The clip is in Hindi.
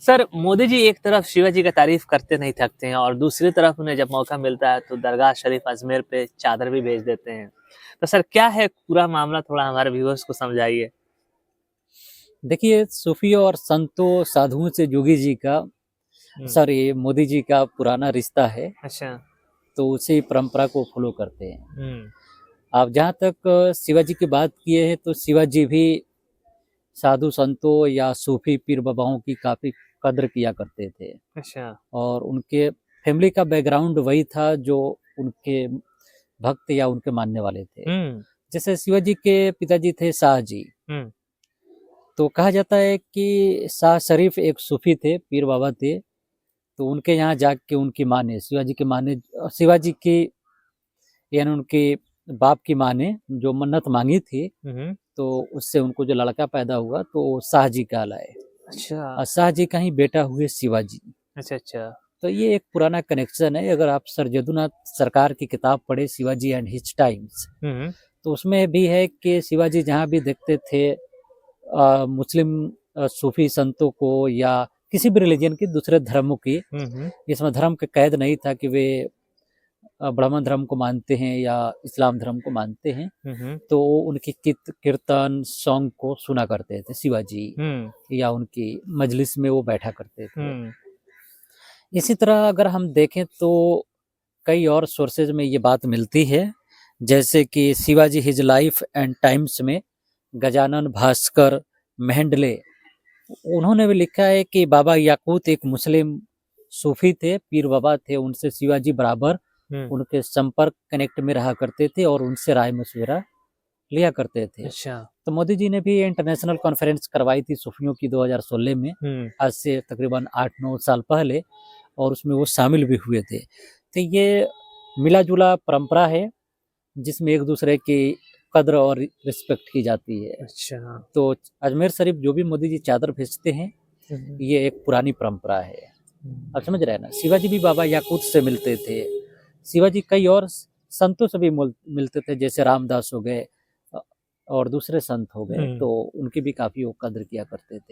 सर, मोदी जी एक तरफ शिवाजी का तारीफ करते नहीं थकते हैं और दूसरी तरफ उन्हें जब मौका मिलता है तो दरगाह शरीफ अजमेर पे चादर भी भेज देते हैं। तो सर क्या है पूरा मामला, थोड़ा हमारे व्यूअर्स को समझाइए? देखिए, सूफियों और संतों साधुओं से जोगी जी का हुँ, सॉरी मोदी जी का पुराना रिश्ता है, अच्छा। तो उसी परंपरा को फॉलो करते हैं। हुँ, अब जहाँ तक शिवाजी की बात किए हैं, तो शिवाजी भी साधु संतों या सूफी पीर बाबाओं की काफ़ी कद्र किया करते थे अच्छा। और उनके फैमिली का बैकग्राउंड वही था जो उनके भक्त या उनके मानने वाले थे। हुँ, जैसे शिवाजी के पिताजी थे शाह जी, हुँ, तो कहा जाता है कि शाह शरीफ एक सूफी थे, पीर बाबा थे। तो उनके यहाँ जाके उनकी माँ ने शिवाजी की माँ ने शिवाजी की यानी उनके बाप की माँ ने जो मन्नत मांगी थी, हुँ, हुँ। तो उससे उनको जो लड़का पैदा हुआ तो वो शाह जी कहलाए अच्छा, और शाह जी का ही बेटा हुए शिवाजी। अच्छा, अच्छा। तो ये एक पुराना कनेक्शन है। अगर आप सर जदुनाथ सरकार की किताब पढ़े शिवाजी एंड हिज टाइम्स, हुँ, हुँ, तो उसमें भी है कि शिवाजी जहाँ भी देखते थे मुस्लिम सूफी संतों को या किसी भी रिलीजन की दूसरे धर्मों की, हुँ, हुँ, इसमें धर्म का कैद नहीं था कि वे ब्राह्मण धर्म को मानते हैं या इस्लाम धर्म को मानते हैं, हुँ, हुँ, तो वो उनकी कीर्तन सॉन्ग को सुना करते थे शिवाजी, हुँ, या उनकी मजलिस में वो बैठा करते थे। हुँ, इसी तरह अगर हम देखें तो कई और सोर्सेज में ये बात मिलती है, जैसे कि Shivaji his life and times में गजानन भास्कर मेहेंडले, उन्होंने भी लिखा है कि बाबा याकूत एक मुस्लिम सूफी थे, पीर बाबा थे, उनसे शिवाजी बराबर हुँ। उनके संपर्क कनेक्ट में रहा करते थे और उनसे राय मशविरा लिया करते थे। अच्छा। तो मोदी जी ने भी इंटरनेशनल कॉन्फ्रेंस करवाई थी सूफियों की 2016 में, हुँ, आज से तकरीबन 8-9 साल पहले, और उसमें वो शामिल भी हुए थे। तो ये मिला-जुला परंपरा है जिसमें एक दूसरे की कद्र और रिस्पेक्ट की जाती है। अच्छा। तो अजमेर शरीफ जो भी मोदी जी चादर भेजते हैं, हुँ, हुँ, ये एक पुरानी परंपरा है। हुँ। आप समझ रहे हैं ना? शिवाजी भी बाबा याकूत से मिलते थे। शिवाजी कई और संतों से भी मिलते थे, जैसे रामदास हो गए और दूसरे संत हो गए, हुँ। तो उनकी भी काफ़ी वो कद्र किया करते थे।